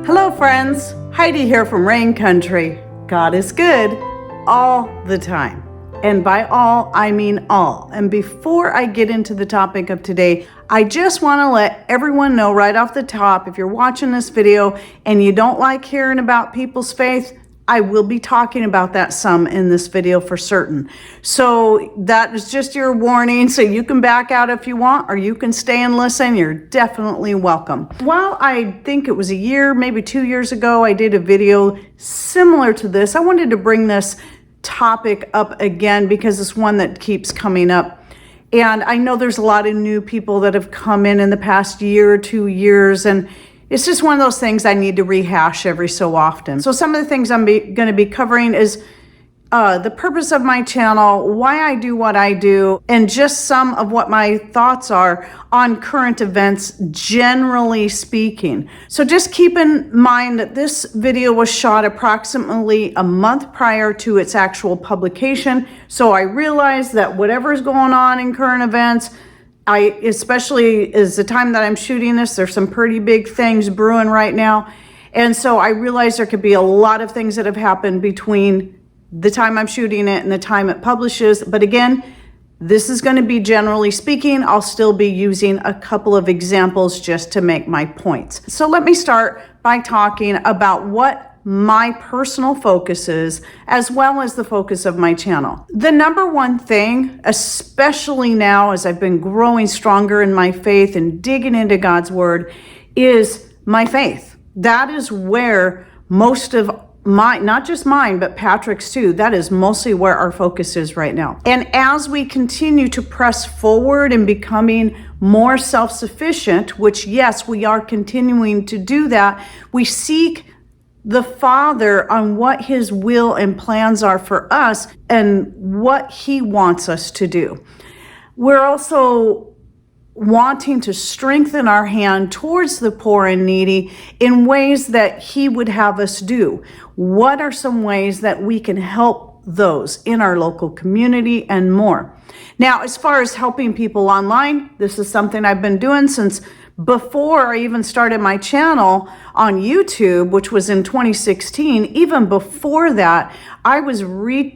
Hello friends, Heidi here from Rain Country. God is good all the time. And by all, I mean all. And before I get into the topic of today, I just want to let everyone know right off the top, if you're watching this video and you don't like hearing about people's faith, I will be talking about that some in this video for certain. So that is just your warning. So you can back out if you want, or you can stay and listen. You're definitely welcome. Well, I think it was a year, maybe 2 years ago, I did a video similar to this. I wanted to bring this topic up again because it's one that keeps coming up. And I know there's a lot of new people that have come in the past year or 2 years, and it's just one of those things I need to rehash every so often. So some of the things I'm going to be covering is the purpose of my channel, why I do what I do, and just some of what my thoughts are on current events, generally speaking. So just keep in mind that this video was shot approximately a month prior to its actual publication. So I realize that whatever's going on in current events, especially is the time that I'm shooting this, there's some pretty big things brewing right now. And so I realize there could be a lot of things that have happened between the time I'm shooting it and the time it publishes. But again, this is going to be generally speaking. I'll still be using a couple of examples just to make my points. So let me start by talking about what my personal focus is, as well as the focus of my channel. The number one thing, especially now as I've been growing stronger in my faith and digging into God's word, is my faith. That is where most of my, not just mine, but Patrick's too, that is mostly where our focus is right now. And as we continue to press forward and becoming more self-sufficient, which yes, we are continuing to do that, we seek the Father on what his will and plans are for us and what he wants us to do. We're also wanting to strengthen our hand towards the poor and needy in ways that he would have us do. What are some ways that we can help those in our local community and more? Now, as far as helping people online, this is something I've been doing since before I even started my channel on YouTube, which was in 2016. Even before that, I was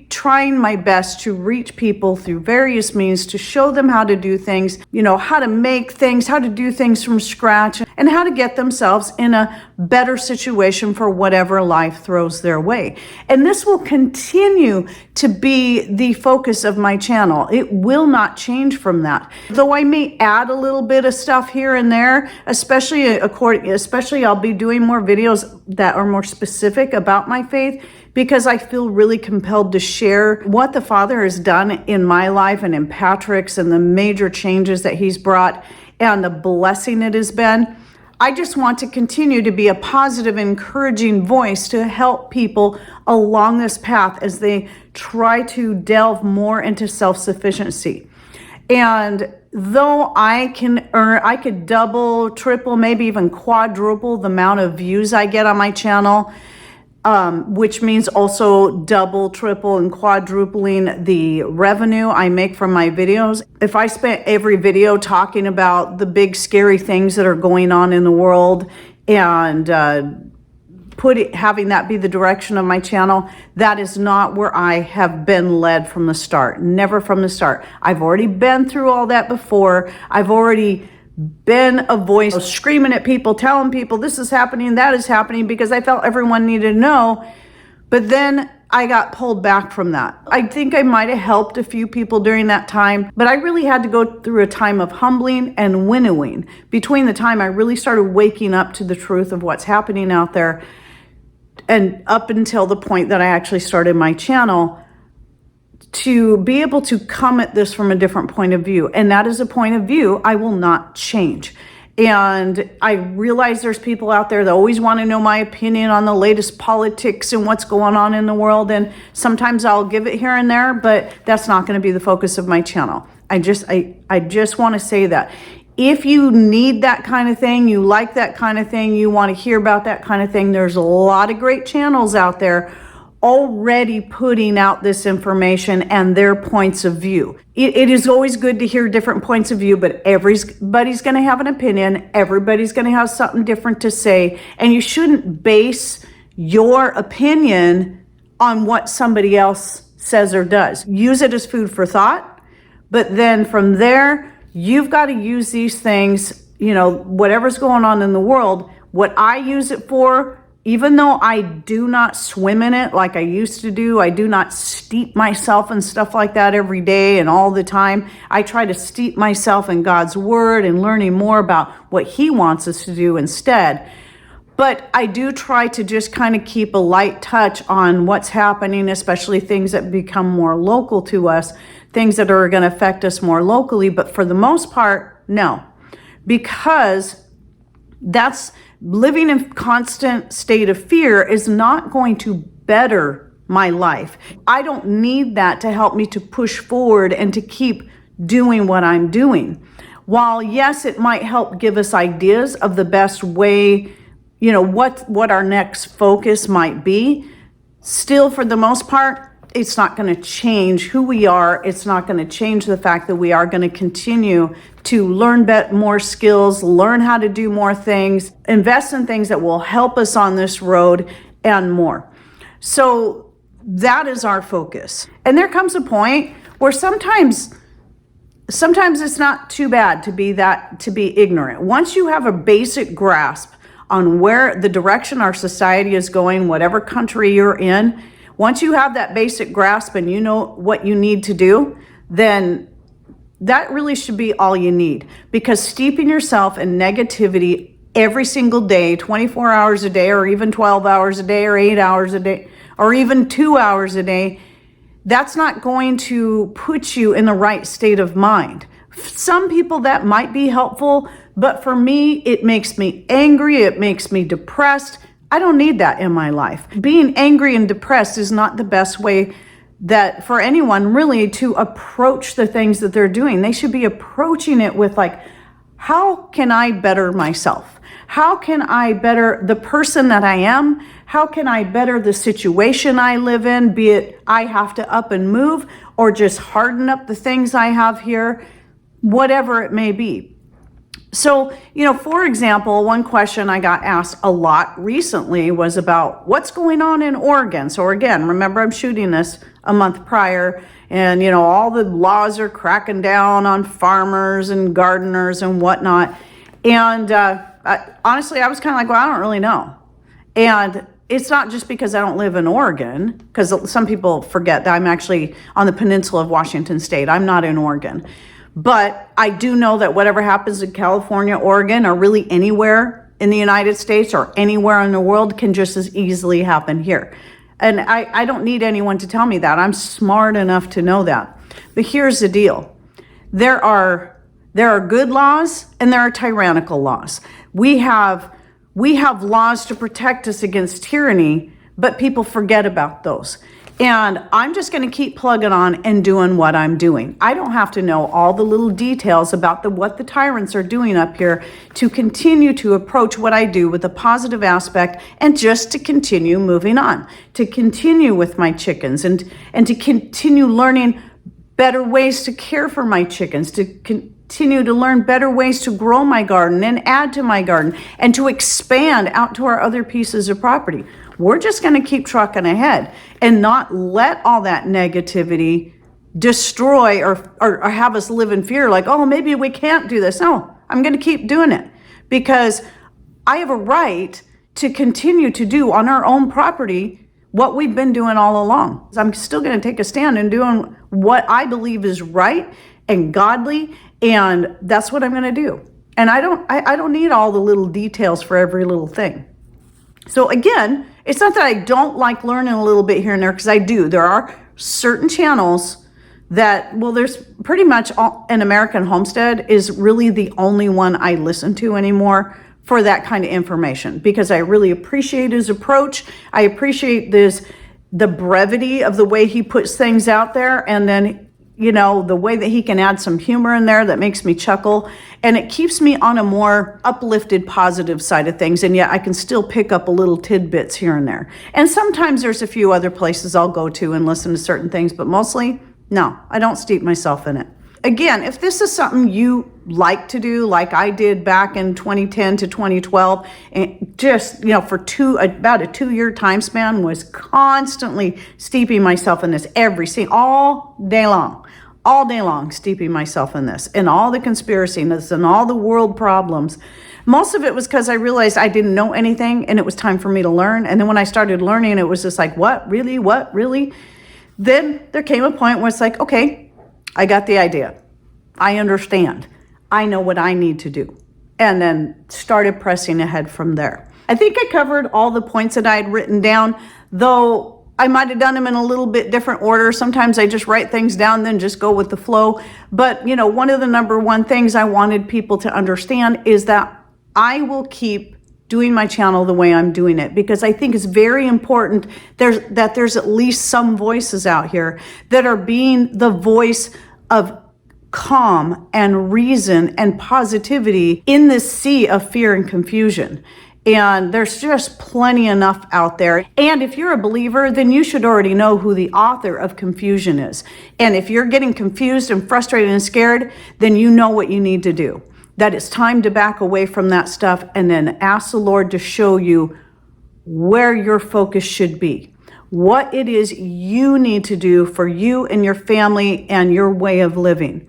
trying my best to reach people through various means to show them how to do things, how to make things, how to do things from scratch, and how to get themselves in a better situation for whatever life throws their way. And this will continue to be the focus of my channel. It will not change from that. Though I may add a little bit of stuff here and there, especially I'll be doing more videos that are more specific about my faith, because I feel really compelled to share what the Father has done in my life and in Patrick's, and the major changes that he's brought and the blessing it has been. I just want to continue to be a positive, encouraging voice to help people along this path as they try to delve more into self-sufficiency. And though I could double, triple, maybe even quadruple the amount of views I get on my channel, which means also double, triple, and quadrupling the revenue I make from my videos. If I spent every video talking about the big scary things that are going on in the world and having that be the direction of my channel, that is not where I have been led from the start. Never from the start. I've already been through all that before. I've already been a voice screaming at people, telling people this is happening, that is happening, because I felt everyone needed to know. But then I got pulled back from that. I think I might have helped a few people during that time, but I really had to go through a time of humbling and winnowing between the time I really started waking up to the truth of what's happening out there and up until the point that I actually started my channel, to be able to come at this from a different point of view. And that is a point of view I will not change. And I realize there's people out there that always want to know my opinion on the latest politics and what's going on in the world. And sometimes I'll give it here and there, but that's not going to be the focus of my channel. I just want to say that. If you need that kind of thing, you like that kind of thing, you want to hear about that kind of thing, there's a lot of great channels out there already putting out this information and their points of view. It is always good to hear different points of view, but everybody's going to have an opinion. Everybody's going to have something different to say, and you shouldn't base your opinion on what somebody else says or does. Use it as food for thought, but then from there, you've got to use these things, whatever's going on in the world. What I use it for, even though I do not swim in it like I used to do, I do not steep myself in stuff like that every day and all the time. I try to steep myself in God's word and learning more about what he wants us to do instead. But I do try to just kind of keep a light touch on what's happening, especially things that become more local to us, things that are going to affect us more locally. But for the most part, no, because that's living in constant state of fear is not going to better my life. I don't need that to help me to push forward and to keep doing what I'm doing. While yes, it might help give us ideas of the best way, what our next focus might be, still for the most part, it's not going to change who we are. It's not going to change the fact that we are going to continue to learn more skills, learn how to do more things, invest in things that will help us on this road and more. So that is our focus. And there comes a point where sometimes it's not too bad to be ignorant. Once you have a basic grasp on where the direction our society is going, whatever country you're in, once you have that basic grasp and you know what you need to do, then that really should be all you need. Because steeping yourself in negativity every single day, 24 hours a day, or even 12 hours a day, or 8 hours a day, or even 2 hours a day, that's not going to put you in the right state of mind. Some people that might be helpful, but for me, it makes me angry, it makes me depressed. I don't need that in my life. Being angry and depressed is not the best way that for anyone really to approach the things that they're doing. They should be approaching it with how can I better myself? How can I better the person that I am? How can I better the situation I live in, be it I have to up and move or just harden up the things I have here, whatever it may be. So, for example, one question I got asked a lot recently was about what's going on in Oregon. So again, remember I'm shooting this a month prior and, all the laws are cracking down on farmers and gardeners and whatnot. And honestly, I was kind of like, well, I don't really know. And it's not just because I don't live in Oregon, because some people forget that I'm actually on the peninsula of Washington State. I'm not in Oregon. But I do know that whatever happens in California, Oregon, or really anywhere in the United States or anywhere in the world can just as easily happen here. And I don't need anyone to tell me that. I'm smart enough to know that. But here's the deal. There are good laws and there are tyrannical laws. We have laws to protect us against tyranny, but people forget about those. And I'm just going to keep plugging on and doing what I'm doing. I don't have to know all the little details about what the tyrants are doing up here to continue to approach what I do with a positive aspect and just to continue moving on, to continue with my chickens and to continue learning better ways to care for my chickens, to continue to learn better ways to grow my garden and add to my garden and to expand out to our other pieces of property. We're just going to keep trucking ahead and not let all that negativity destroy or have us live in fear like, oh, maybe we can't do this. No, I'm going to keep doing it because I have a right to continue to do on our own property what we've been doing all along. I'm still going to take a stand and doing what I believe is right and godly, and that's what I'm going to do. And I don't need all the little details for every little thing. So again, it's not that I don't like learning a little bit here and there, because I do. There are certain channels that, there's pretty much an American Homestead is really the only one I listen to anymore for that kind of information, because I really appreciate his approach. I appreciate the brevity of the way he puts things out there. And then, you know, the way that he can add some humor in there that makes me chuckle. And it keeps me on a more uplifted, positive side of things. And yet I can still pick up a little tidbits here and there. And sometimes there's a few other places I'll go to and listen to certain things, but mostly, no, I don't steep myself in it. Again, if this is something you like to do, like I did back in 2010 to 2012, and just, you know, for about a 2-year time span, was constantly steeping myself in this all day long, steeping myself in this and all the conspiracy and all the world problems. Most of it was because I realized I didn't know anything and it was time for me to learn. And then when I started learning, it was just like, what, really? Then there came a point where it's like, okay, I got the idea. I understand. I know what I need to do. And then started pressing ahead from there. I think I covered all the points that I had written down, though I might have done them in a little bit different order. Sometimes I just write things down, then just go with the flow. But, you know, one of the number one things I wanted people to understand is that I will keep doing my channel the way I'm doing it, because I think it's very important that there's at least some voices out here that are being the voice of calm and reason and positivity in this sea of fear and confusion. And there's just plenty enough out there. And if you're a believer, then you should already know who the author of confusion is. And if you're getting confused and frustrated and scared, then you know what you need to do. That it's time to back away from that stuff and then ask the Lord to show you where your focus should be, what it is you need to do for you and your family and your way of living.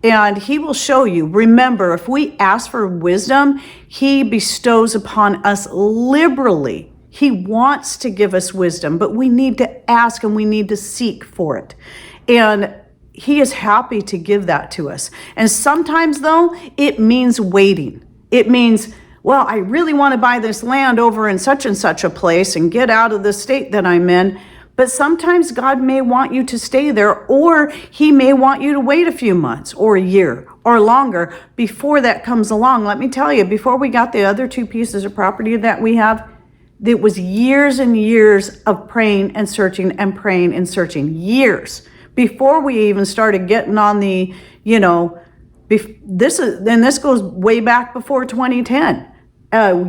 And he will show you. Remember, if we ask for wisdom, he bestows upon us liberally. He wants to give us wisdom, but we need to ask and we need to seek for it. And he is happy to give that to us. And sometimes, though, it means waiting. It means, well, I really want to buy this land over in such and such a place and get out of the state that I'm in. But sometimes God may want you to stay there, or he may want you to wait a few months or a year or longer before that comes along. Let me tell you, before we got the other 2 pieces of property that we have, it was years and years of praying and searching and praying and searching. Years. Before we even started getting on the, you know, this goes way back before 2010.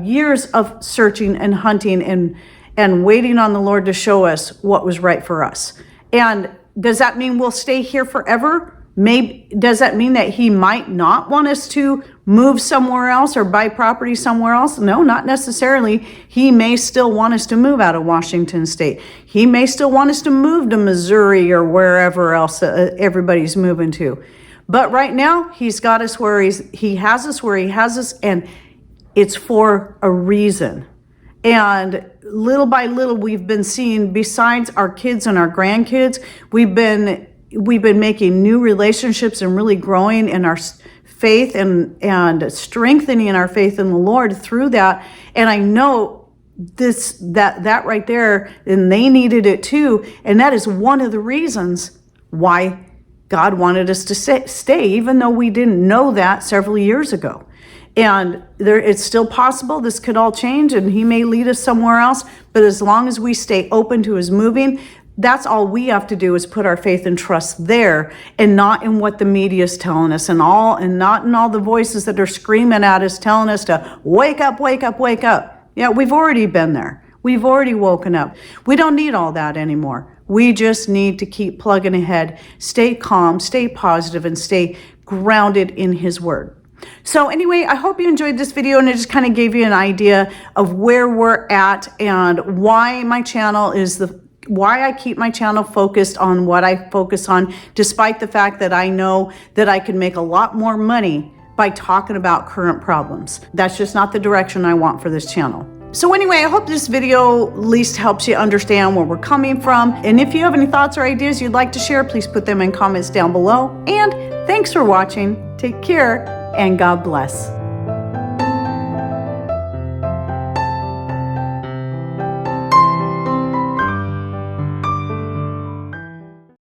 Years of searching and hunting and waiting on the Lord to show us what was right for us. And does that mean we'll stay here forever? Maybe. Does that mean that he might not want us to move somewhere else or buy property somewhere else? No, not necessarily. He may still want us to move out of Washington State. He may still want us to move to Missouri or wherever else everybody's moving to. But right now, he's got us where he has us where he has us, and it's for a reason. And little by little, we've been seeing, besides our kids and our grandkids, we've been making new relationships and really growing in our faith and strengthening our faith in the Lord through that. And I know that right there, and they needed it too. And that is one of the reasons why God wanted us to stay, even though we didn't know that several years ago. And it's still possible this could all change and he may lead us somewhere else. But as long as we stay open to his moving, that's all we have to do is put our faith and trust there, and not in what the media is telling us and not in all the voices that are screaming at us, telling us to wake up, wake up, wake up. Yeah, we've already been there. We've already woken up. We don't need all that anymore. We just need to keep plugging ahead, stay calm, stay positive, and stay grounded in his word. So anyway, I hope you enjoyed this video, and it just kind of gave you an idea of where we're at and why I keep my channel focused on what I focus on, despite the fact that I know that I can make a lot more money by talking about current problems. That's just not the direction I want for this channel. So anyway, I hope this video at least helps you understand where we're coming from. And if you have any thoughts or ideas you'd like to share, please put them in comments down below. And thanks for watching. Take care and God bless.